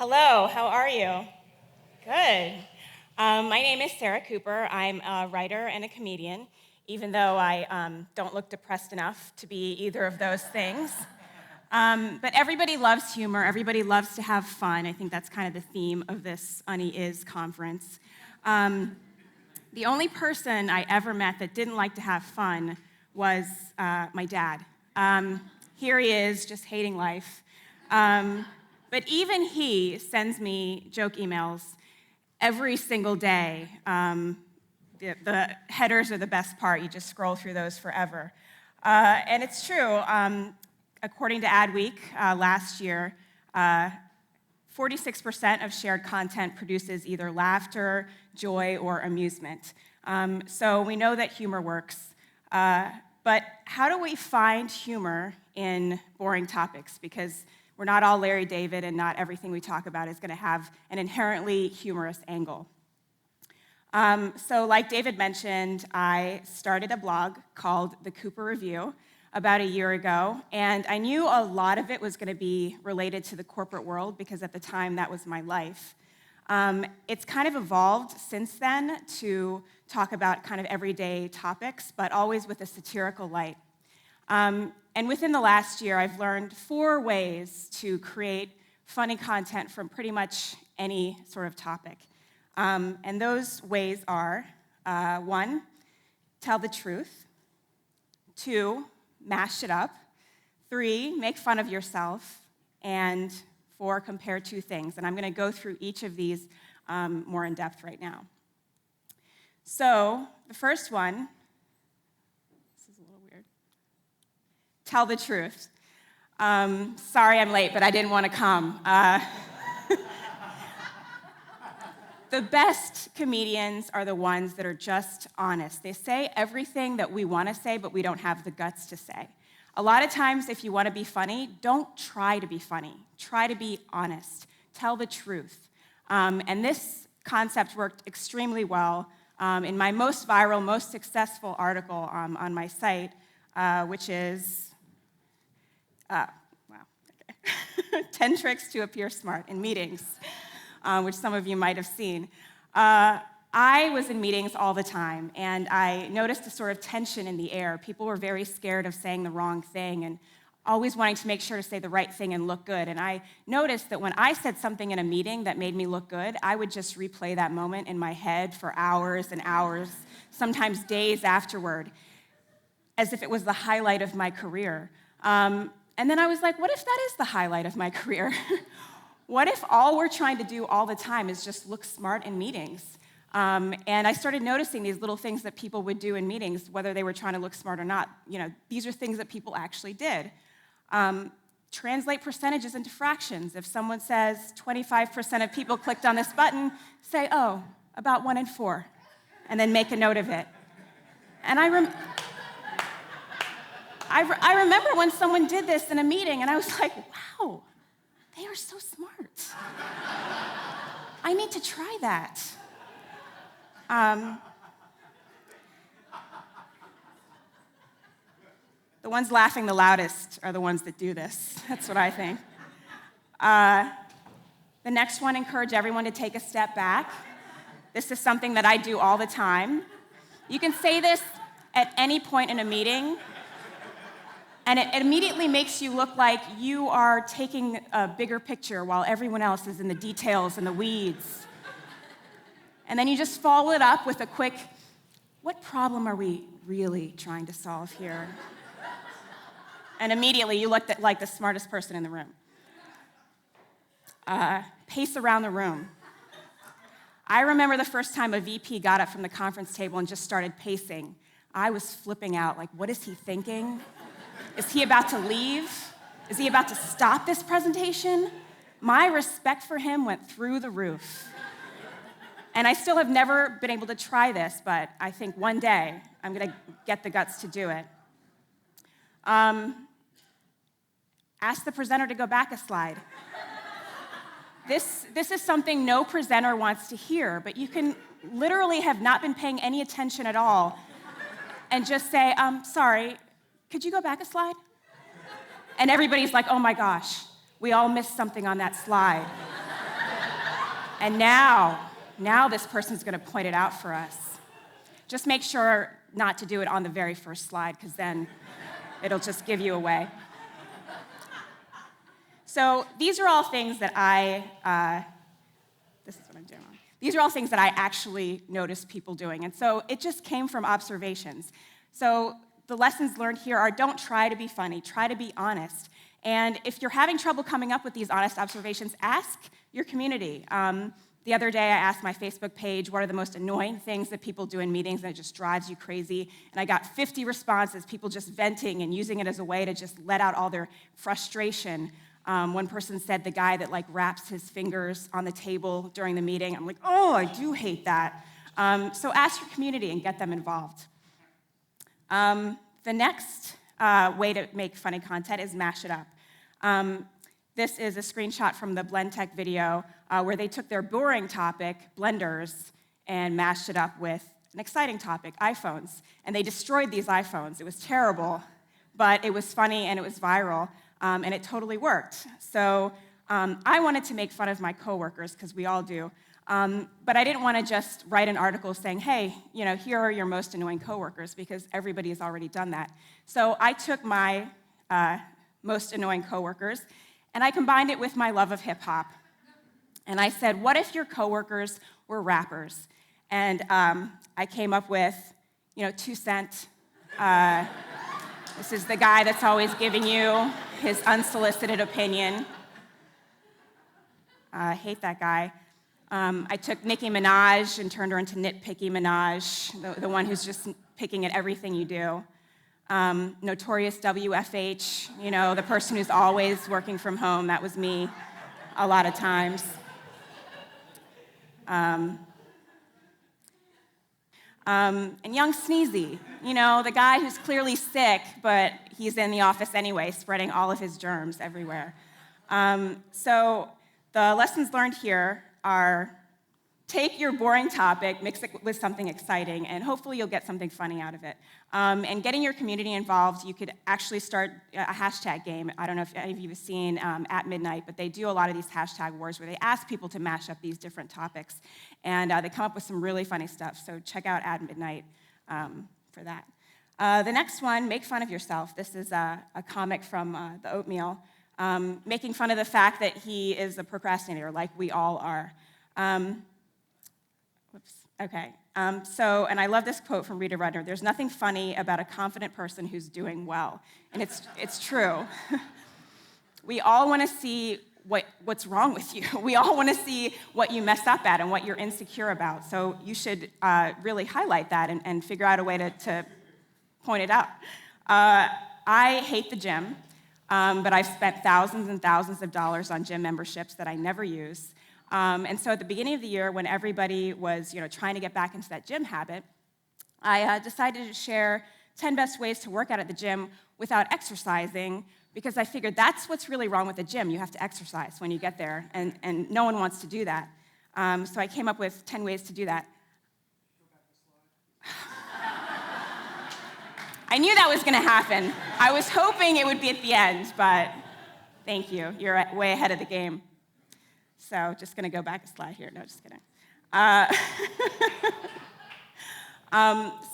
Hello, how are you? Good. My name is Sarah Cooper. I'm a writer and a comedian, even though I don't look depressed enough to be either of those things. But everybody loves humor. Everybody loves to have fun. I think that's kind of the theme of this FunnyBizz Conference. The only person I ever met that didn't like to have fun was my dad. Here he is, just hating life. But even he sends me joke emails every single day. The headers are the best part. You just scroll through those forever. And it's true. According to Adweek last year, 46% of shared content produces either laughter, joy, or amusement. So we know that humor works. But how do we find humor in boring topics? Because we're not all Larry David, and not everything we talk about is going to have an inherently humorous angle. So like David mentioned, I started a blog called The Cooper Review about a year ago, and I knew a lot of it was going to be related to the corporate world because at the time that was my life. It's kind of evolved since then to talk about kind of everyday topics, but always with a satirical light. And within the last year, I've learned 4 ways to create funny content from pretty much any sort of topic. And those ways are, 1, tell the truth. 2, mash it up. 3, make fun of yourself. And 4, compare 2 things. And I'm going to go through each of these more in depth right now. So the first one, this is a little weird. Tell the truth. Sorry I'm late, but I didn't want to come. The best comedians are the ones that are just honest. They say everything that we want to say, but we don't have the guts to say. A lot of times, if you want to be funny, don't try to be funny. Try to be honest. Tell the truth. And this concept worked extremely well in my most viral, most successful article on my site, which is 10 tricks to appear smart in meetings, which some of you might have seen. I was in meetings all the time, and I noticed a sort of tension in the air. People were very scared of saying the wrong thing and always wanting to make sure to say the right thing and look good. And I noticed that when I said something in a meeting that made me look good, I would just replay that moment in my head for hours and hours, sometimes days afterward, as if it was the highlight of my career. And then I was like, what if that is the highlight of my career? What if all we're trying to do all the time is just look smart in meetings? And I started noticing these little things that people would do in meetings, whether they were trying to look smart or not. You know, these are things that people actually did. Translate percentages into fractions. If someone says 25% of people clicked on this button, say, oh, about 1 in 4, and then make a note of it. And I remember when someone did this in a meeting, and I was like, wow, they are so smart. I need to try that. The ones laughing the loudest are the ones that do this. That's what I think. The next one, encourage everyone to take a step back. This is something that I do all the time. You can say this at any point in a meeting, and it immediately makes you look like you are taking a bigger picture while everyone else is in the details and the weeds. And then you just follow it up with a quick, what problem are we really trying to solve here? And immediately you look like the smartest person in the room. Pace around the room. I remember the first time a VP got up from the conference table and just started pacing. I was flipping out, like, what is he thinking? Is he about to leave? Is he about to stop this presentation? My respect for him went through the roof. And I still have never been able to try this, but I think one day I'm going to get the guts to do it. Ask the presenter to go back a slide. This is something no presenter wants to hear, but you can literally have not been paying any attention at all and just say, sorry, could you go back a slide? And everybody's like, oh my gosh, we all missed something on that slide. And now this person's going to point it out for us. Just make sure not to do it on the very first slide, because then it'll just give you away. So these are all things that this is what I'm doing. These are all things that I actually noticed people doing. And so it just came from observations. So the lessons learned here are, don't try to be funny, try to be honest. And if you're having trouble coming up with these honest observations, ask your community. The other day, I asked my Facebook page, what are the most annoying things that people do in meetings, and it just drives you crazy? And I got 50 responses, people just venting and using it as a way to just let out all their frustration. One person said the guy that wraps his fingers on the table during the meeting. I'm like, oh, I do hate that. So ask your community and get them involved. The next way to make funny content is mash it up. This is a screenshot from the Blend Tech video where they took their boring topic, blenders, and mashed it up with an exciting topic, iPhones. And they destroyed these iPhones. It was terrible, but it was funny and it was viral, and it totally worked. So I wanted to make fun of my coworkers, because we all do, but I didn't want to just write an article saying, hey, here are your most annoying coworkers, because everybody has already done that. So I took my most annoying coworkers, and I combined it with my love of hip hop. And I said, what if your coworkers were rappers? And I came up with, 2 Cent. This is the guy that's always giving you his unsolicited opinion. I hate that guy. I took Nicki Minaj and turned her into Nitpicky Minaj, the one who's just picking at everything you do. Notorious WFH, the person who's always working from home. That was me a lot of times. And Young Sneezy, the guy who's clearly sick, but he's in the office anyway, spreading all of his germs everywhere. So the lessons learned here are, take your boring topic, mix it with something exciting, and hopefully you'll get something funny out of it. And getting your community involved, you could actually start a hashtag game. I don't know if any of you have seen At Midnight, but they do a lot of these hashtag wars where they ask people to mash up these different topics. And they come up with some really funny stuff, so check out At Midnight for that. The next one, make fun of yourself. This is a comic from the Oatmeal, making fun of the fact that he is a procrastinator, like we all are. Okay. And I love this quote from Rita Rudner. There's nothing funny about a confident person who's doing well. And it's true. We all want to see what's wrong with you. We all want to see what you mess up at and what you're insecure about. So you should really highlight that and figure out a way to point it out. I hate the gym, but I've spent thousands and thousands of dollars on gym memberships that I never use. And so at the beginning of the year, when everybody was trying to get back into that gym habit, I decided to share 10 best ways to work out at the gym without exercising, because I figured that's what's really wrong with the gym. You have to exercise when you get there, and no one wants to do that. So I came up with 10 ways to do that. I knew that was going to happen. I was hoping it would be at the end, but thank you. You're way ahead of the game. So just going to go back a slide here. No, just kidding.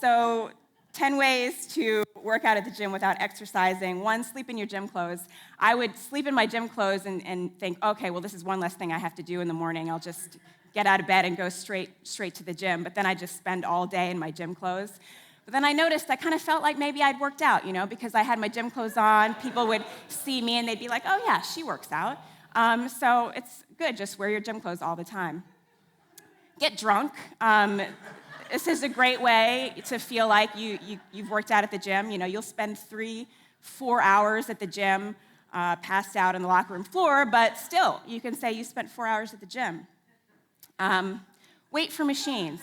So 10 ways to work out at the gym without exercising. 1, sleep in your gym clothes. I would sleep in my gym clothes and think, okay, well, this is one less thing I have to do in the morning. I'll just get out of bed and go straight to the gym. But then I just spend all day in my gym clothes. But then I noticed I kind of felt like maybe I'd worked out, because I had my gym clothes on. People would see me and they'd be like, oh, yeah, she works out. So it's good, just wear your gym clothes all the time. Get drunk. This is a great way to feel like you've worked out at the gym. You'll spend 3-4 hours at the gym, passed out on the locker room floor, but still, you can say you spent 4 hours at the gym. Wait for machines.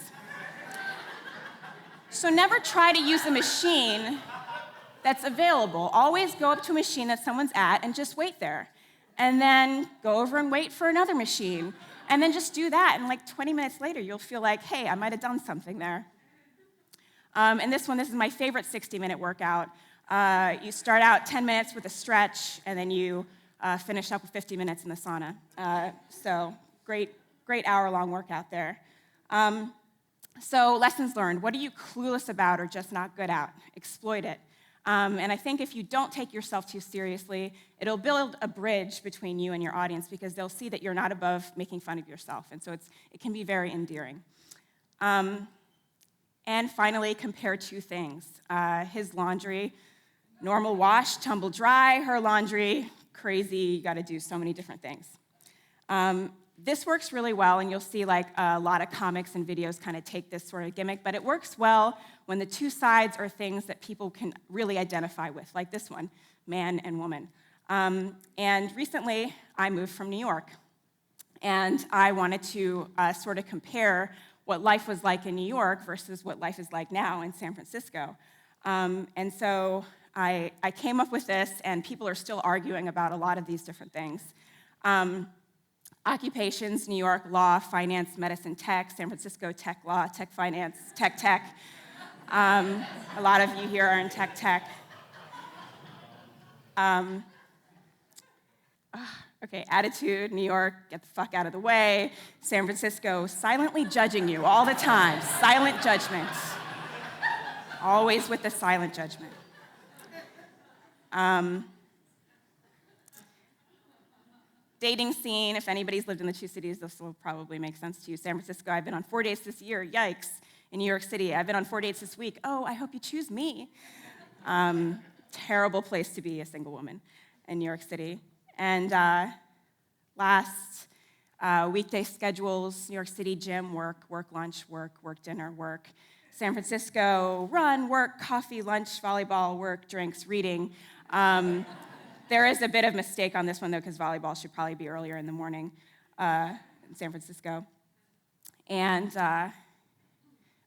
So never try to use a machine that's available. Always go up to a machine that someone's at and just wait there. And then go over and wait for another machine. And then just do that, and 20 minutes later, you'll feel like, hey, I might have done something there. And this is my favorite 60-minute workout. You start out 10 minutes with a stretch, and then you finish up with 50 minutes in the sauna. So great great hour-long workout there. So lessons learned. What are you clueless about or just not good at? Exploit it. And I think if you don't take yourself too seriously, it'll build a bridge between you and your audience because they'll see that you're not above making fun of yourself. And so it can be very endearing. And finally, compare two things. His laundry, normal wash, tumble dry. Her laundry, crazy, you gotta do so many different things. This works really well, and you'll see like a lot of comics and videos kind of take this sort of gimmick, but it works well when the two sides are things that people can really identify with, like this one, man and woman. And recently, I moved from New York, and I wanted to sort of compare what life was like in New York versus what life is like now in San Francisco. And so I came up with this, and people are still arguing about a lot of these different things. Occupations, New York, law, finance, medicine, tech, San Francisco, tech, law, tech, finance, tech. A lot of you here are in tech. Okay, attitude, New York, get the fuck out of the way. San Francisco, silently judging you all the time. Silent judgment. Always with the silent judgment. Dating scene, if anybody's lived in the two cities, this will probably make sense to you. San Francisco, I've been on 4 dates this year, yikes. In New York City, I've been on 4 dates this week, oh, I hope you choose me. Terrible place to be a single woman in New York City. And last, weekday schedules, New York City, gym, work lunch, work dinner, work. San Francisco, run, work, coffee, lunch, volleyball, work, drinks, reading. There is a bit of mistake on this one, though, because volleyball should probably be earlier in the morning in San Francisco. And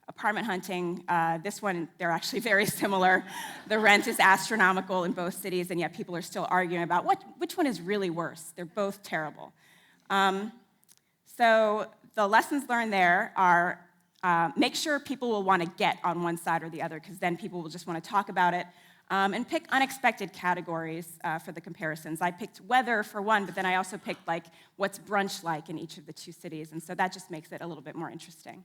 apartment hunting, this one, they're actually very similar. The rent is astronomical in both cities, and yet people are still arguing about which one is really worse. They're both terrible. So the lessons learned there are make sure people will want to get on one side or the other, because then people will just want to talk about it. And pick unexpected categories for the comparisons. I picked weather for one, but then I also picked like what's brunch like in each of the two cities, and so that just makes it a little bit more interesting.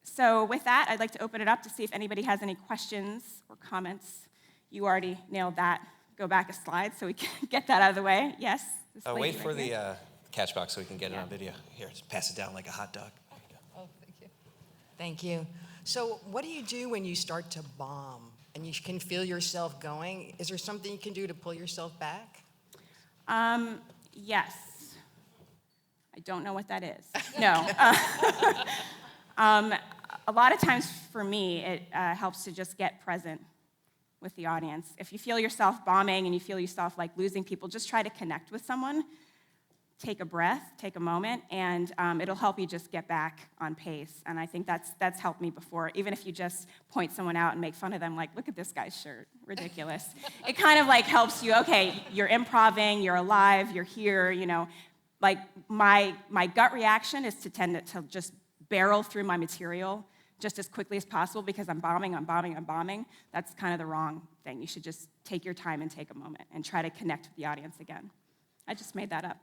So with that, I'd like to open it up to see if anybody has any questions or comments. You already nailed that. Go back a slide so we can get that out of the way. Yes? Wait for the catch box so we can get it on video. Here, just pass it down like a hot dog. Oh, thank you. Thank you. So what do you do when you start to bomb and you can feel yourself going? Is there something you can do to pull yourself back? Yes. I don't know what that is. No. A lot of times for me, it helps to just get present with the audience. If you feel yourself bombing and you feel yourself like losing people, just try to connect with someone. Take a breath, take a moment, and it'll help you just get back on pace. And I think that's helped me before. Even if you just point someone out and make fun of them, like, look at this guy's shirt, ridiculous. It kind of like helps you, okay, you're improvising, you're alive, you're here, you know. Like my gut reaction is to tend to just barrel through my material just as quickly as possible because I'm bombing. That's kind of the wrong thing. You should just take your time and take a moment and try to connect with the audience again. I just made that up.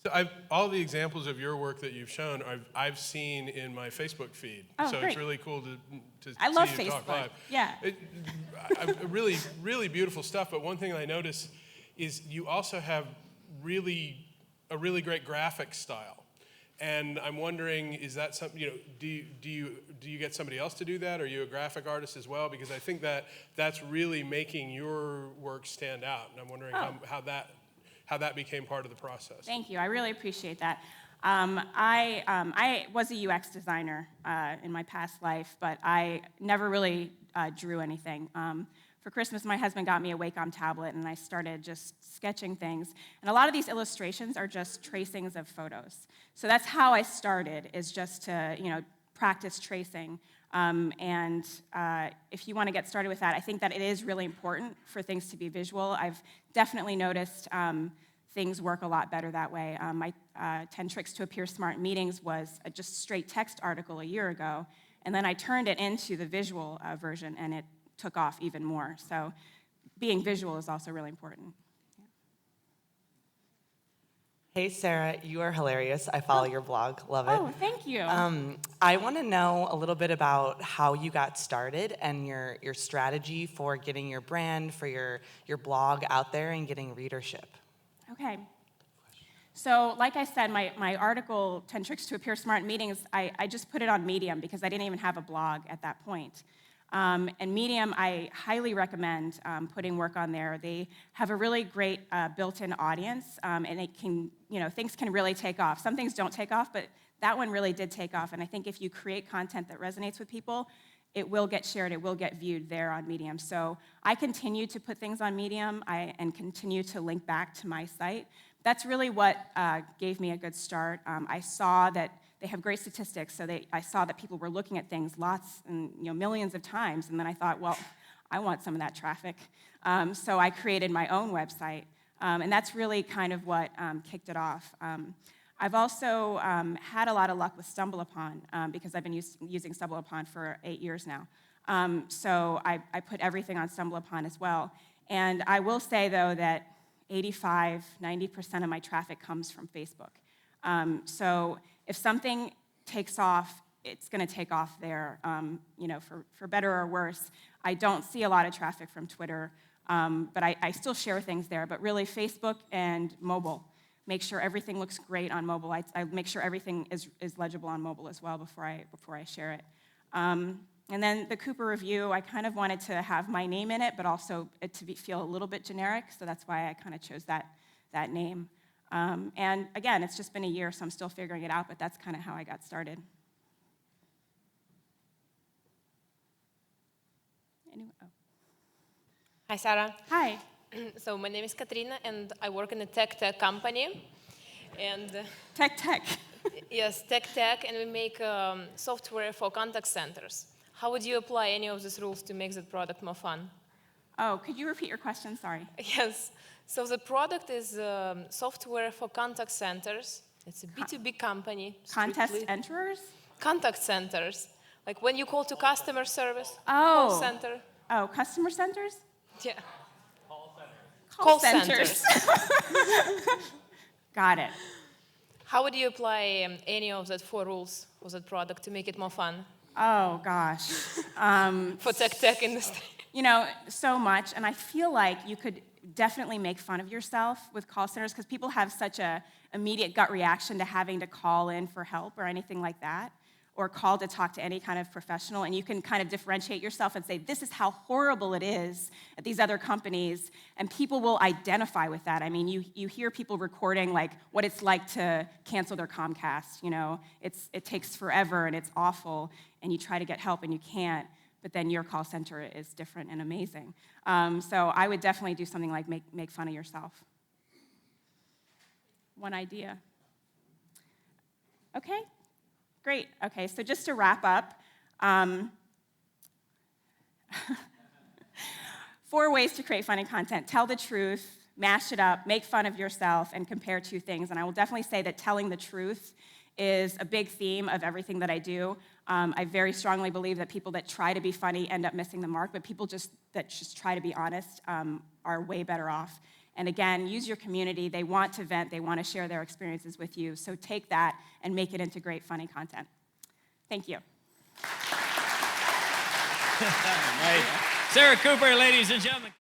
So all the examples of your work that you've shown, I've seen in my Facebook feed. Oh, so great. It's really cool to I love see you talk Facebook. live. Yeah. Really, really beautiful stuff. But one thing I notice is you also have a really great graphic style. And I'm wondering, is that something, do you get somebody else to do that? Are you a graphic artist as well? Because I think that's really making your work stand out. And I'm wondering how that became part of the process. Thank you. I really appreciate that. I was a UX designer in my past life, but I never really drew anything. For Christmas, my husband got me a Wacom tablet, and I started just sketching things. And a lot of these illustrations are just tracings of photos. So that's how I started, is just to practice tracing. And if you want to get started with that, I think that it is really important for things to be visual. I've definitely noticed things work a lot better that way. My 10 Tricks to Appear Smart in Meetings was a just straight text article a year ago, and then I turned it into the visual version, and took off even more. So being visual is also really important. Hey, Sarah, you are hilarious. I follow your blog. Love it. Oh, thank you. I want to know a little bit about how you got started and your strategy for getting your brand, for your blog out there and getting readership. Okay. So like I said, my article, 10 Tricks to Appear Smart in Meetings, I just put it on Medium because I didn't even have a blog at that point. And Medium, I highly recommend putting work on there. They have a really great built-in audience, and it can, things can really take off. Some things don't take off, but that one really did take off. And I think if you create content that resonates with people, it will get shared, it will get viewed there on Medium. So I continue to put things on Medium and continue to link back to my site. That's really what gave me a good start. I saw that they have great statistics, so I saw that people were looking at things lots and millions of times, and then I thought, well, I want some of that traffic. So I created my own website, and that's really kind of what kicked it off. I've also had a lot of luck with StumbleUpon because I've been using StumbleUpon for 8 years now. So I put everything on StumbleUpon as well. And I will say, though, that 85–90% of my traffic comes from Facebook. So if something takes off, it's going to take off there, for better or worse. I don't see a lot of traffic from Twitter, but I still share things there. But really, Facebook and mobile. Make sure everything looks great on mobile. I make sure everything is legible on mobile as well before I share it. And then the Cooper Review, I kind of wanted to have my name in it, but also it to feel a little bit generic, so that's why I kind of chose that name. And again, it's just been a year, so I'm still figuring it out, but that's kind of how I got started. Anyway, oh. Hi, Sarah. Hi. So my name is Katrina, and I work in a tech company. And Tech. yes, tech, and we make software for contact centers. How would you apply any of these rules to make the product more fun? Oh, could you repeat your question? Sorry. Yes. So the product is software for contact centers. It's a B2B company. Contest strictly. enterers? Contact centers. Like when you call to customer service, Oh. call center. Oh, customer centers? Yeah. Call centers. Got it. How would you apply any of that 4 rules for that product to make it more fun Oh, gosh. for tech industry? So much, and I feel like you could definitely make fun of yourself with call centers because people have such a immediate gut reaction to having to call in for help or anything like that, or call to talk to any kind of professional, and you can kind of differentiate yourself and say, this is how horrible it is at these other companies, and people will identify with that. I mean, you hear people recording like what it's like to cancel their Comcast, it takes forever and it's awful, and you try to get help and you can't, but then your call center is different and amazing. So I would definitely do something like make fun of yourself. One idea. Okay. Great. Okay, so just to wrap up, 4 ways to create funny content. Tell the truth, mash it up, make fun of yourself, and compare 2 things. And I will definitely say that telling the truth is a big theme of everything that I do. I very strongly believe that people that try to be funny end up missing the mark, but people that just try to be honest are way better off. And again, use your community. They want to vent. They want to share their experiences with you. So take that and make it into great, funny content. Thank you. Right. Sarah Cooper, ladies and gentlemen.